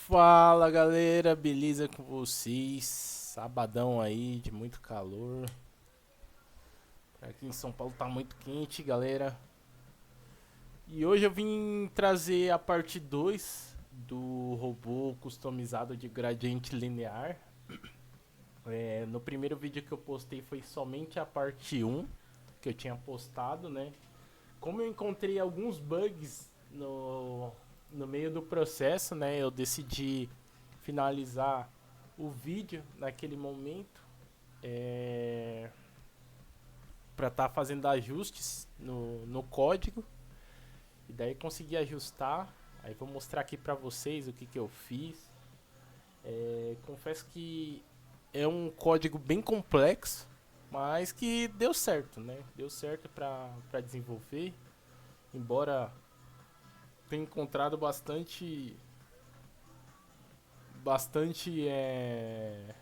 Fala galera, beleza com vocês? Sabadão aí de muito calor. Aqui em São Paulo tá muito quente, galera. E hoje eu vim trazer a parte 2 do robô customizado de gradiente linear. No primeiro vídeo que eu postei foi somente a parte um que eu tinha postado, né? Como eu encontrei alguns bugs no meio do processo, né? Eu decidi finalizar o vídeo naquele momento para estar fazendo ajustes no código e daí consegui ajustar. Aí vou mostrar aqui para vocês o que eu fiz. Confesso que é um código bem complexo, mas que deu certo, né? Deu certo para desenvolver, embora tenha encontrado bastante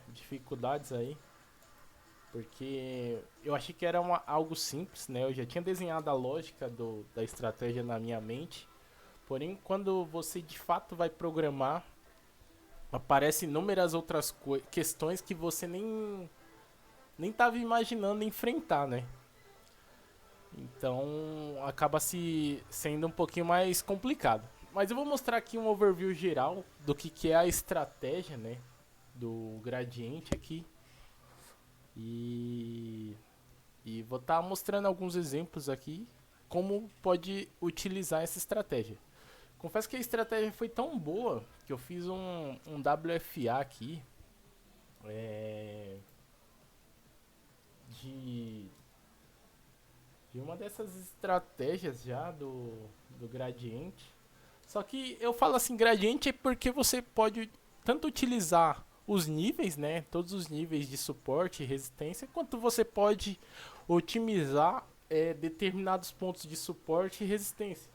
dificuldades aí, porque eu achei que era algo simples, né? Eu já tinha desenhado a lógica da estratégia na minha mente, porém quando você de fato vai programar, aparecem inúmeras outras questões que você nem estava imaginando enfrentar, né? Então acaba se sendo um pouquinho mais complicado. Mas eu vou mostrar aqui um overview geral do que é a estratégia, né, do gradiente aqui. E, e vou estar mostrando alguns exemplos aqui como pode utilizar essa estratégia. Confesso que a estratégia foi tão boa que eu fiz um WFA aqui é, de, de uma dessas estratégias já do gradiente. Só que eu falo assim, gradiente é porque você pode tanto utilizar os níveis, né, todos os níveis de suporte e resistência, quanto você pode otimizar determinados pontos de suporte e resistência.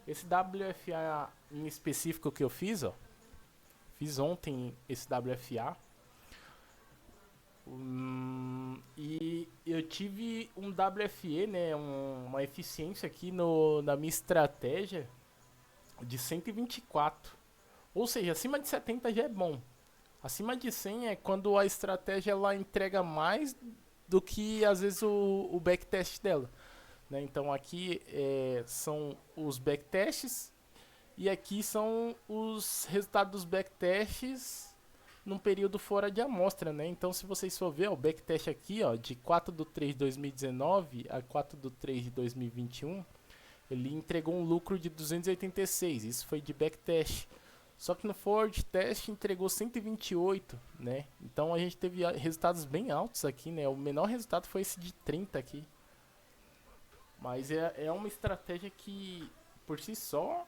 Esse WFA em específico que eu fiz, ó, fiz ontem esse WFA. E eu tive um WFE, né, uma eficiência aqui na minha estratégia de 124. Ou seja, acima de 70 já é bom. Acima de 100 é quando a estratégia ela entrega mais do que às vezes o backtest dela. Né? Então aqui são os backtests e aqui são os resultados dos backtests num período fora de amostra, né? Então se vocês for ver, ó, o backtest aqui, ó, de 4/3/2019 a 4/3/2021, ele entregou um lucro de 286. Isso foi de backtest. Só que no forward test entregou 128, né? Então a gente teve resultados bem altos aqui, né? O menor resultado foi esse de 30 aqui. Mas é uma estratégia que, por si só,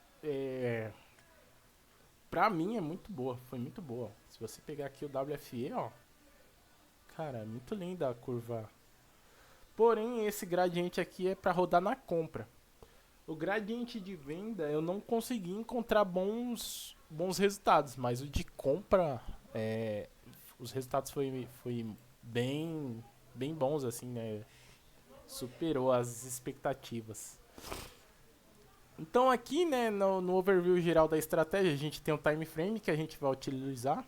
pra mim é muito boa. Foi muito boa. Se você pegar aqui o WFE, ó. Cara, é muito linda a curva. Porém, esse gradiente aqui é para rodar na compra. O gradiente de venda eu não consegui encontrar bons resultados, mas o de compra, os resultados foi bem bons, assim, né? Superou as expectativas. Então aqui, né, no overview geral da estratégia, a gente tem um time frame que a gente vai utilizar.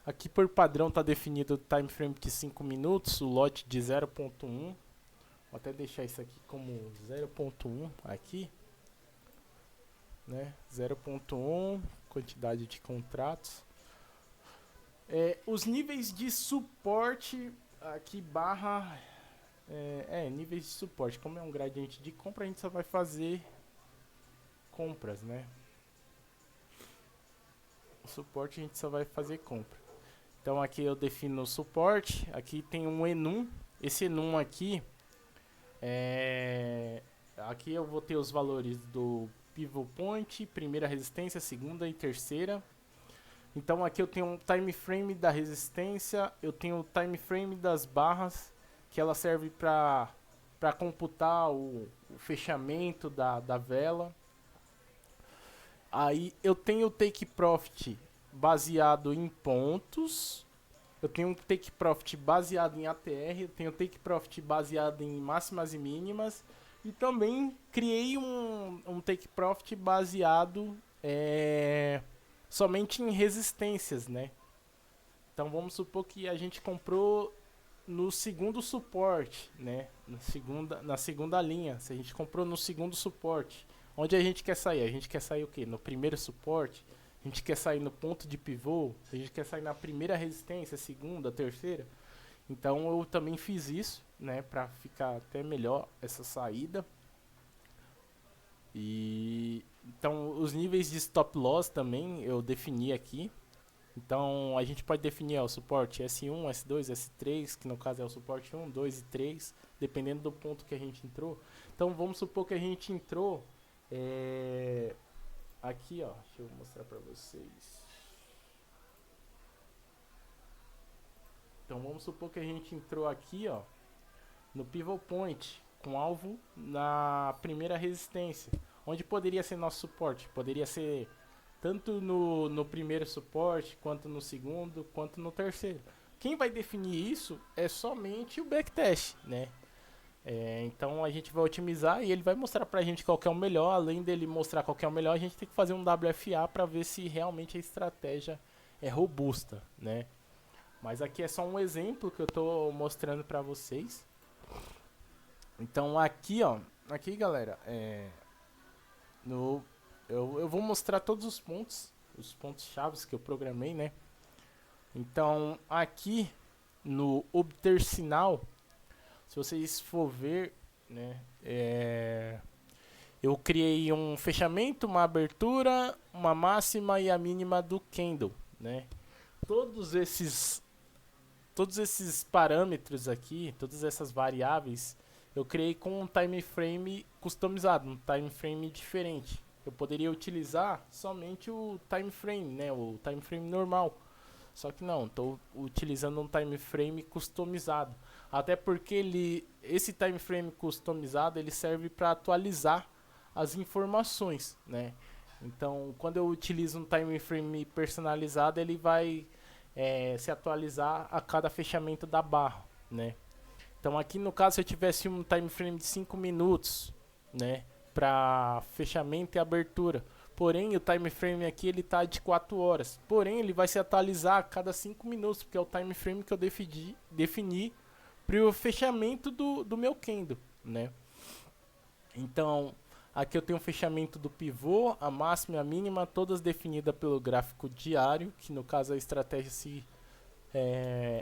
Aqui por padrão está definido o time frame de 5 minutos, o lote de 0.1. Vou até deixar isso aqui como 0.1 aqui, né? 0.1, quantidade de contratos. Os níveis de suporte aqui barra níveis de suporte. Como é um gradiente de compra, a gente só vai fazer compras, né? O suporte a gente só vai fazer compra. Então aqui eu defino o suporte. Aqui tem um enum. Esse enum aqui aqui eu vou ter os valores do pivot point, primeira resistência, segunda e terceira. Então aqui eu tenho um time frame da resistência, eu tenho o time frame das barras, que ela serve para computar o fechamento da vela. Aí eu tenho o take profit baseado em pontos. Eu tenho um take profit baseado em ATR, eu tenho um take profit baseado em máximas e mínimas. E também criei um take profit baseado somente em resistências, né? Então vamos supor que a gente comprou no segundo suporte, né? Na segunda linha. Se a gente comprou no segundo suporte, onde a gente quer sair? A gente quer sair o quê? No primeiro suporte? A gente quer sair no ponto de pivô? A gente quer sair na primeira resistência, segunda, terceira? Então eu também fiz isso, né? Para ficar até melhor essa saída. E então os níveis de stop loss também eu defini aqui. Então a gente pode definir o suporte S1, S2, S3, que no caso é o suporte 1, 2 e 3, dependendo do ponto que a gente entrou. Então vamos supor que a gente entrou aqui, ó, deixa eu mostrar pra vocês. Então vamos supor que a gente entrou aqui, ó, no pivot point, com alvo na primeira resistência. Onde poderia ser nosso suporte? Poderia ser tanto no primeiro suporte, quanto no segundo, quanto no terceiro. Quem vai definir isso é somente o backtest, né? Então a gente vai otimizar e ele vai mostrar pra gente qual que é o melhor. Além dele mostrar qual que é o melhor, a gente tem que fazer um WFA para ver se realmente a estratégia é robusta, né? Mas aqui é só um exemplo que eu tô mostrando pra vocês. Então aqui, ó, aqui galera, eu vou mostrar todos os pontos chaves que eu programei, né? Então aqui no obter sinal, se vocês for ver, né, eu criei um fechamento, uma abertura, uma máxima e a mínima do candle, né? Todos esses parâmetros aqui, todas essas variáveis, eu criei com um time frame customizado, um time frame diferente. Eu poderia utilizar somente o time frame, né, o time frame normal. Só que não, estou utilizando um time frame customizado. Até porque esse time frame customizado ele serve para atualizar as informações, né? Então, quando eu utilizo um time frame personalizado, ele vai se atualizar a cada fechamento da barra, né? Então aqui no caso, se eu tivesse um time frame de 5 minutos, né, para fechamento e abertura, porém o time frame aqui ele tá de 4 horas, porém ele vai se atualizar a cada 5 minutos, porque é o time frame que eu defini para o fechamento do meu candle, né? Então aqui eu tenho o fechamento do pivô, a máxima e a mínima, todas definidas pelo gráfico diário, que no caso a estratégia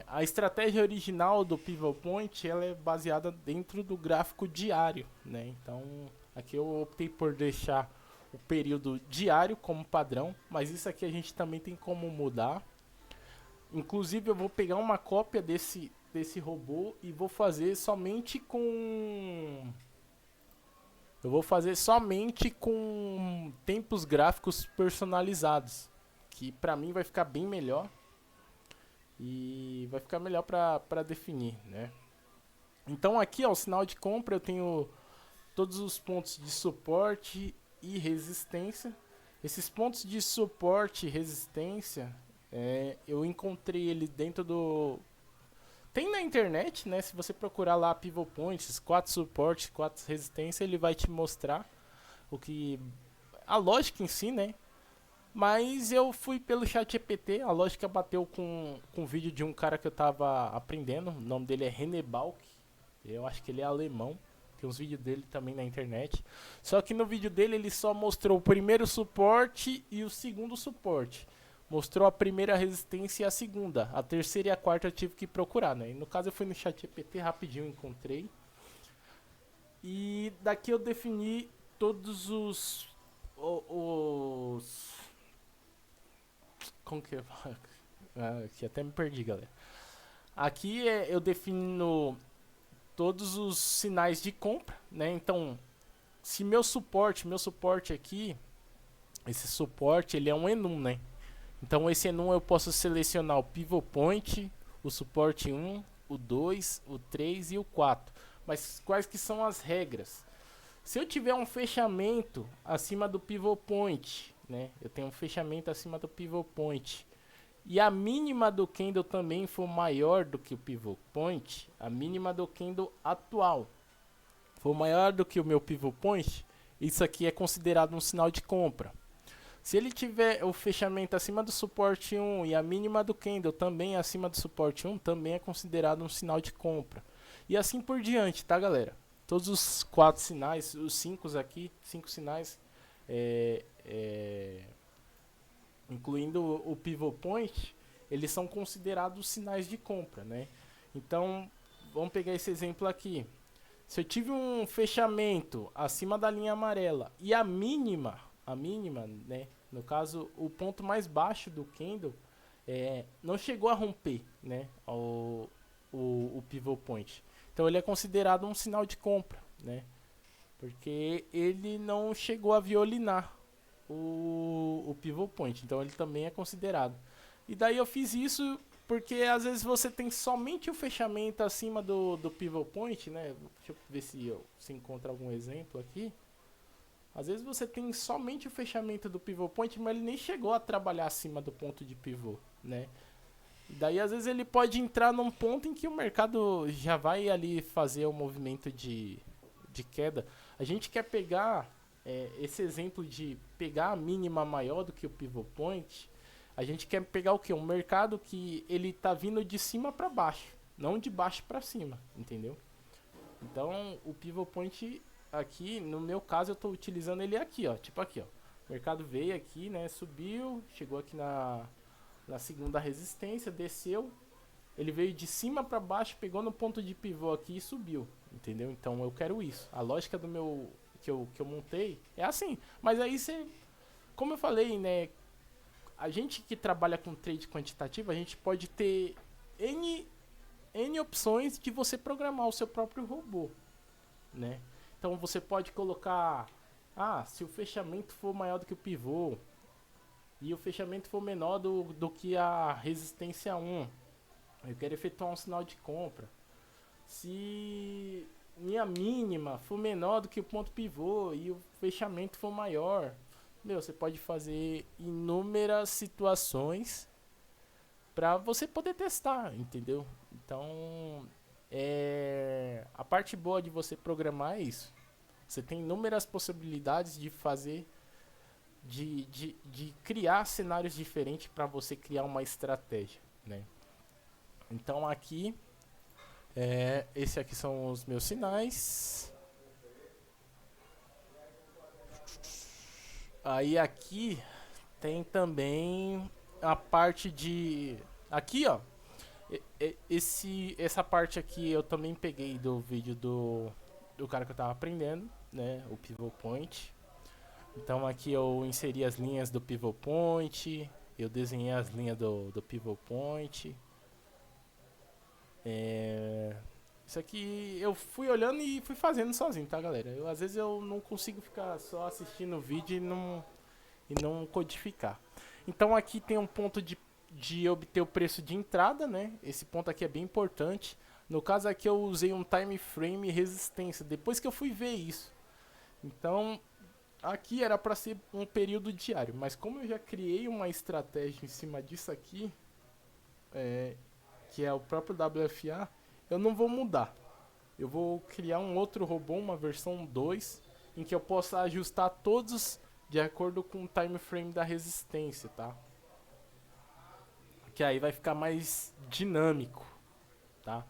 a estratégia original do Pivot Point ela é baseada dentro do gráfico diário, né? Então aqui eu optei por deixar o período diário como padrão, mas isso aqui a gente também tem como mudar. Inclusive eu vou pegar uma cópia desse robô e vou fazer somente com tempos gráficos personalizados, que pra mim vai ficar bem melhor. E vai ficar melhor para definir, né? Então aqui, ó, o sinal de compra eu tenho todos os pontos de suporte e resistência. Esses pontos de suporte e resistência, eu encontrei ele dentro do... Tem na internet, né? Se você procurar lá Pivot Points, 4 suportes, 4 resistência, ele vai te mostrar a lógica em si, né? Mas eu fui pelo ChatGPT, a lógica bateu com um vídeo de um cara que eu tava aprendendo, o nome dele é René Balk, eu acho que ele é alemão, tem uns vídeos dele também na internet. Só que no vídeo dele ele só mostrou o primeiro suporte e o segundo suporte. Mostrou a primeira resistência e a segunda, a terceira e a quarta eu tive que procurar, né? E no caso eu fui no ChatGPT, rapidinho encontrei. E daqui eu defini todos os como que aqui até me perdi, galera. Aqui eu defino todos os sinais de compra, né? Então, se meu suporte aqui, esse suporte ele é um enum, né? Então esse enum eu posso selecionar o pivot point, o suporte 1, o 2, o 3 e o 4. Mas quais que são as regras? Se eu tiver um fechamento acima do pivot point, né? Eu tenho um fechamento acima do pivot point e a mínima do candle também for maior do que o pivot point, a mínima do candle atual for maior do que o meu pivot point, isso aqui é considerado um sinal de compra. Se ele tiver o fechamento acima do suporte 1 e a mínima do candle também acima do suporte 1, também é considerado um sinal de compra. E assim por diante, tá, galera? Todos os 4 sinais, os 5 aqui, 5 sinais, é, é, incluindo o pivot point, eles são considerados sinais de compra, né? Então, vamos pegar esse exemplo aqui. Se eu tive um fechamento acima da linha amarela e a mínima, né? No caso, o ponto mais baixo do candle não chegou a romper, né? O pivot point. Então ele é considerado um sinal de compra, né? Porque ele não chegou a violinar o pivot point. Então ele também é considerado. E daí eu fiz isso porque às vezes você tem somente o fechamento acima do pivot point, né? Deixa eu ver se encontra algum exemplo aqui. Às vezes você tem somente o fechamento do pivot point, mas ele nem chegou a trabalhar acima do ponto de pivô, né? E daí às vezes ele pode entrar num ponto em que o mercado já vai ali fazer o movimento de queda. A gente quer pegar esse exemplo de pegar a mínima maior do que o pivot point. A gente quer pegar o que? Um mercado que ele tá vindo de cima para baixo, não de baixo para cima, entendeu? Então o pivot point aqui, no meu caso, eu estou utilizando ele aqui, ó. Tipo aqui, ó. O mercado veio aqui, né? Subiu, chegou aqui na segunda resistência, desceu. Ele veio de cima para baixo, pegou no ponto de pivô aqui e subiu, entendeu? Então eu quero isso. A lógica do meu que eu montei é assim. Mas aí você, como eu falei, né? A gente que trabalha com trade quantitativo, a gente pode ter N opções de você programar o seu próprio robô, né? Então você pode colocar, se o fechamento for maior do que o pivô e o fechamento for menor do que a resistência 1, eu quero efetuar um sinal de compra. Se minha mínima for menor do que o ponto pivô e o fechamento for maior, você pode fazer inúmeras situações para você poder testar, entendeu? Então, a parte boa de você programar é isso. Você tem inúmeras possibilidades de fazer, de criar cenários diferentes para você criar uma estratégia, né? Então aqui, esse aqui são os meus sinais. Aí aqui tem também a parte de... Aqui, ó. Essa parte aqui eu também peguei do vídeo do cara que eu tava aprendendo, né? O pivot point. Então aqui eu inseri as linhas do pivot point. Eu desenhei as linhas do pivot point. Isso aqui eu fui olhando e fui fazendo sozinho, tá, galera? Às vezes eu não consigo ficar só assistindo o vídeo e não codificar. Então aqui tem um ponto de obter o preço de entrada, né? Esse ponto aqui é bem importante. No caso aqui eu usei um time frame e resistência, depois que eu fui ver isso. Então aqui era para ser um período diário, mas como eu já criei uma estratégia em cima disso aqui, que é o próprio WFA, eu não vou mudar. Eu vou criar um outro robô, uma versão 2, em que eu possa ajustar todos de acordo com o time frame da resistência, tá? Que aí vai ficar mais dinâmico, tá?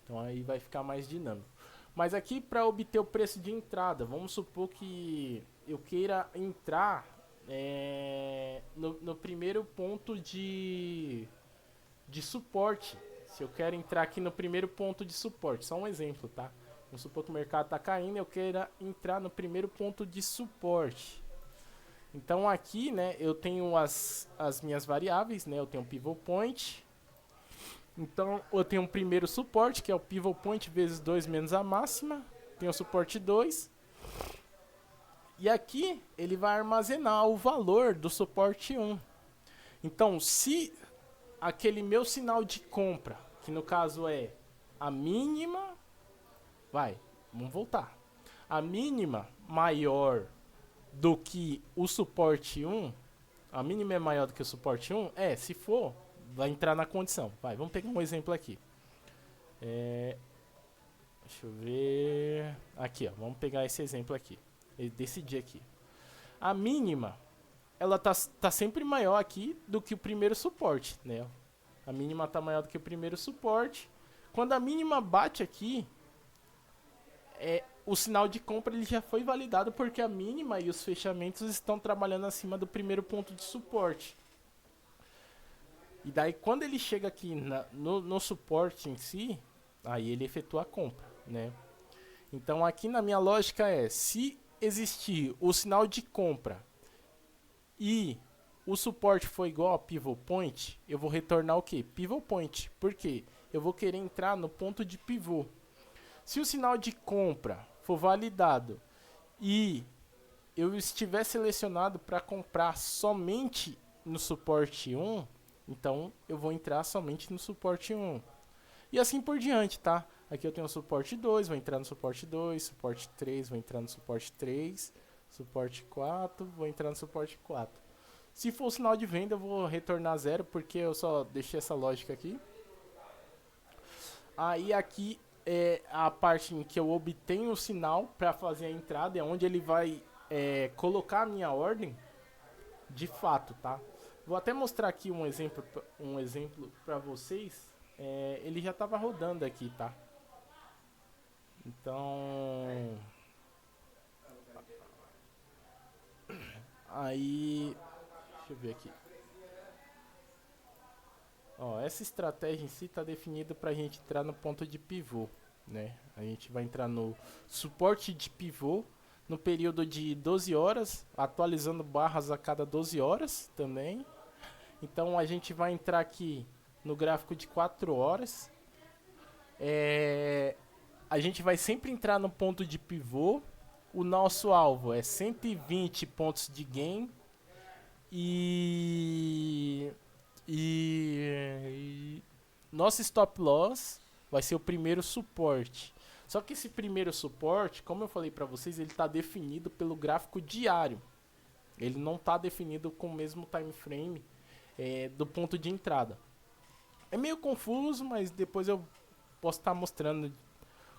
Então aí vai ficar mais dinâmico. Mas aqui para obter o preço de entrada, vamos supor que eu queira entrar no primeiro ponto de suporte. Se eu quero entrar aqui no primeiro ponto de suporte, só um exemplo, tá? Vamos supor que o mercado está caindo e eu queira entrar no primeiro ponto de suporte. Então aqui, né, eu tenho as minhas variáveis, né? Eu tenho o pivot point. Então eu tenho um primeiro suporte, que é o pivot point vezes 2 menos a máxima. Tenho o suporte 2. E aqui ele vai armazenar o valor do suporte 1. Então se aquele meu sinal de compra, que no caso é a mínima, vamos voltar. A mínima maior do que o suporte 1, a mínima é maior do que o suporte 1, se for, vai entrar na condição. Vamos pegar um exemplo aqui. Deixa eu ver. Aqui, ó, vamos pegar esse exemplo aqui. Desse dia aqui. A mínima ela tá sempre maior aqui do que o primeiro suporte, né? A mínima tá maior do que o primeiro suporte. Quando a mínima bate aqui, o sinal de compra ele já foi validado porque a mínima e os fechamentos estão trabalhando acima do primeiro ponto de suporte. E daí quando ele chega aqui no suporte em si, aí ele efetua a compra, né? Então aqui na minha lógica se existir o sinal de compra e o suporte for igual a pivot point, eu vou retornar o que? Pivot point. Por quê? Eu vou querer entrar no ponto de pivô. Se o sinal de compra for validado e eu estiver selecionado para comprar somente no suporte 1, então eu vou entrar somente no suporte 1. E assim por diante, tá? Aqui eu tenho o suporte 2, vou entrar no suporte 2, suporte 3, vou entrar no suporte 3, suporte 4, vou entrar no suporte 4. Se for o sinal de venda, eu vou retornar 0, porque eu só deixei essa lógica aqui. Aí aqui é a parte em que eu obtenho o sinal para fazer a entrada, é onde ele vai colocar a minha ordem de fato, tá? Vou até mostrar aqui um exemplo para vocês. Ele já estava rodando aqui, tá? Então, aí, deixa eu ver aqui. Ó, essa estratégia em si está definida para a gente entrar no ponto de pivô, né? A gente vai entrar no suporte de pivô no período de 12 horas, atualizando barras a cada 12 horas também. Então a gente vai entrar aqui no gráfico de 4 horas. A gente vai sempre entrar no ponto de pivô. O nosso alvo é 120 pontos de gain e nosso stop loss vai ser o primeiro suporte. Só que esse primeiro suporte, como eu falei para vocês, ele está definido pelo gráfico diário. Ele não está definido com o mesmo time frame do ponto de entrada. É meio confuso, mas depois eu posso estar mostrando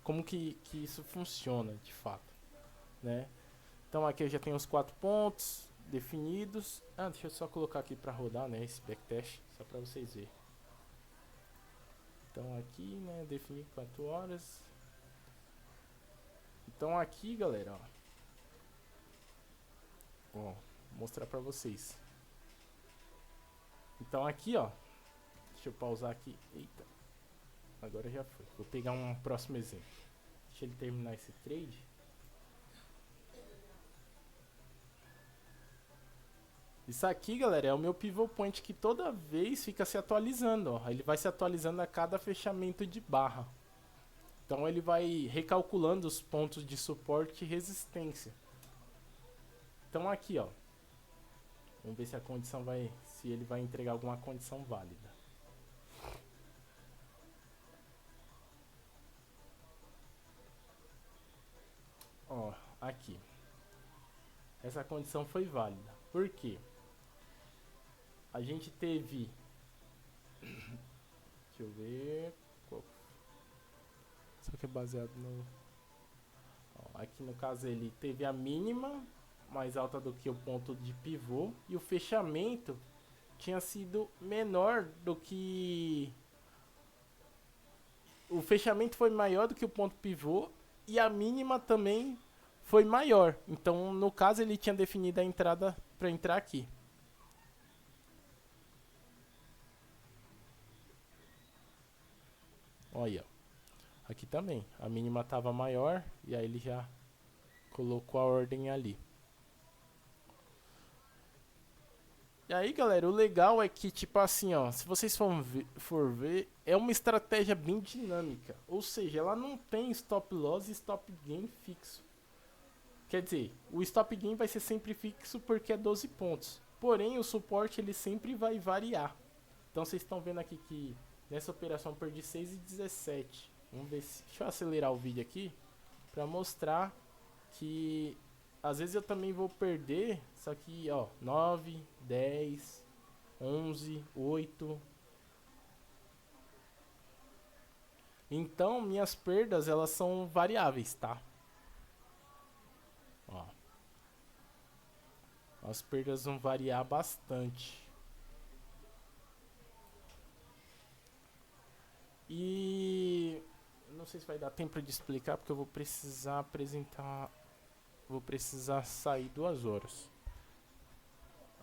como que isso funciona de fato, né? Então aqui eu já tenho os 4 pontos definidos. Deixa eu só colocar aqui para rodar, né, esse backtest, só para vocês verem. Então aqui, né, definir 4 horas. Então aqui, galera, ó, vou mostrar para vocês. Então aqui, ó, deixa eu pausar aqui. Eita, agora já foi. Vou pegar um próximo exemplo. Deixa ele terminar esse trade. Isso aqui, galera, é o meu pivot point que toda vez fica se atualizando, ó. Ele vai se atualizando a cada fechamento de barra. Então ele vai recalculando os pontos de suporte e resistência. Então aqui, ó. Vamos ver se a condição se ele vai entregar alguma condição válida. Ó, aqui. Essa condição foi válida. Por quê? A gente teve... Deixa eu ver... Só que é baseado no... Ó, aqui no caso ele teve a mínima mais alta do que o ponto de pivô. E o fechamento tinha sido menor do que... O fechamento foi maior do que o ponto pivô. E a mínima também foi maior. Então, no caso, ele tinha definido a entrada para entrar aqui. Olha, aqui também. A mínima estava maior e aí ele já colocou a ordem ali. E aí, galera, o legal é que, tipo assim, ó, se vocês for ver, é uma estratégia bem dinâmica. Ou seja, ela não tem stop loss e stop gain fixo. Quer dizer, o stop gain vai ser sempre fixo porque é 12 pontos. Porém, o suporte ele sempre vai variar. Então, vocês estão vendo aqui que nessa operação eu perdi 6,17. Vamos ver se... Deixa eu acelerar o vídeo aqui para mostrar que às vezes eu também vou perder, só que, ó, 9, 10, 11, 8. Então, minhas perdas, elas são variáveis, tá? As perdas vão variar bastante. E não sei se vai dar tempo de explicar, porque eu vou precisar apresentar. Vou precisar sair 2 horas.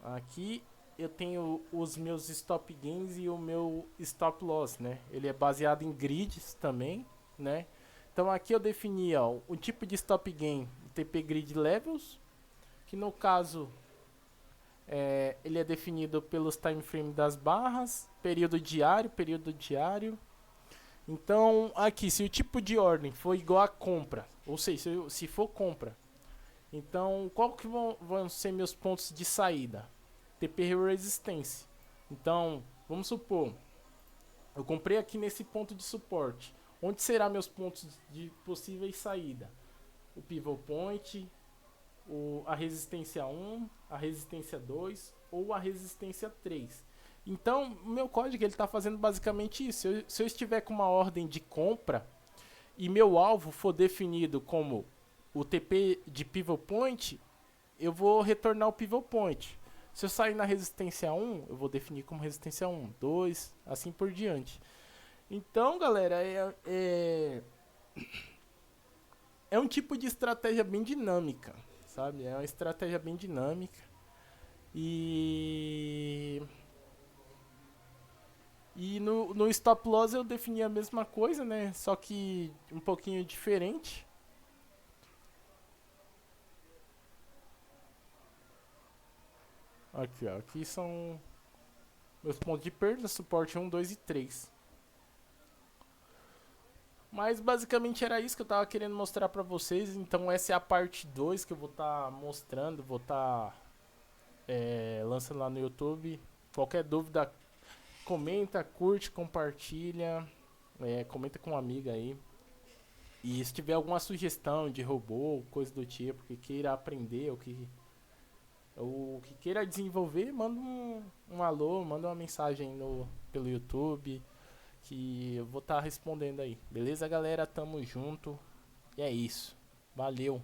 Aqui eu tenho os meus stop gains e o meu stop loss, né? Ele é baseado em grids também, né? Então aqui eu defini ó, o tipo de stop gain, TP Grid Levels, que no caso ele é definido pelos time frame das barras, período diário. Então aqui, se o tipo de ordem for igual a compra, ou seja, se for compra, então qual que vão ser meus pontos de saída? TP resistência. Então, vamos supor, eu comprei aqui nesse ponto de suporte. Onde será meus pontos de possíveis saída? O pivot point, a resistência 1, a resistência 2 ou a resistência 3. Então, o meu código está fazendo basicamente isso. Se eu estiver com uma ordem de compra e meu alvo for definido como o TP de pivot point, eu vou retornar o pivot point. Se eu sair na resistência 1, eu vou definir como resistência 1, 2, assim por diante. Então, galera, é um tipo de estratégia bem dinâmica, sabe? É uma estratégia bem dinâmica. E no stop loss eu defini a mesma coisa, né? Só que um pouquinho diferente. Aqui, ó. Aqui são meus pontos de perda, suporte 1, 2 e 3. Mas basicamente era isso que eu tava querendo mostrar pra vocês. Então essa é a parte 2 que eu vou estar mostrando. Vou estar lançando lá no YouTube. Qualquer dúvida, comenta, curte, compartilha. Comenta com uma amiga aí. E se tiver alguma sugestão de robô, coisa do tipo, que queira aprender ou que queira desenvolver, manda um alô, manda uma mensagem pelo YouTube, que eu vou estar respondendo aí. Beleza, galera? Tamo junto. E é isso. Valeu.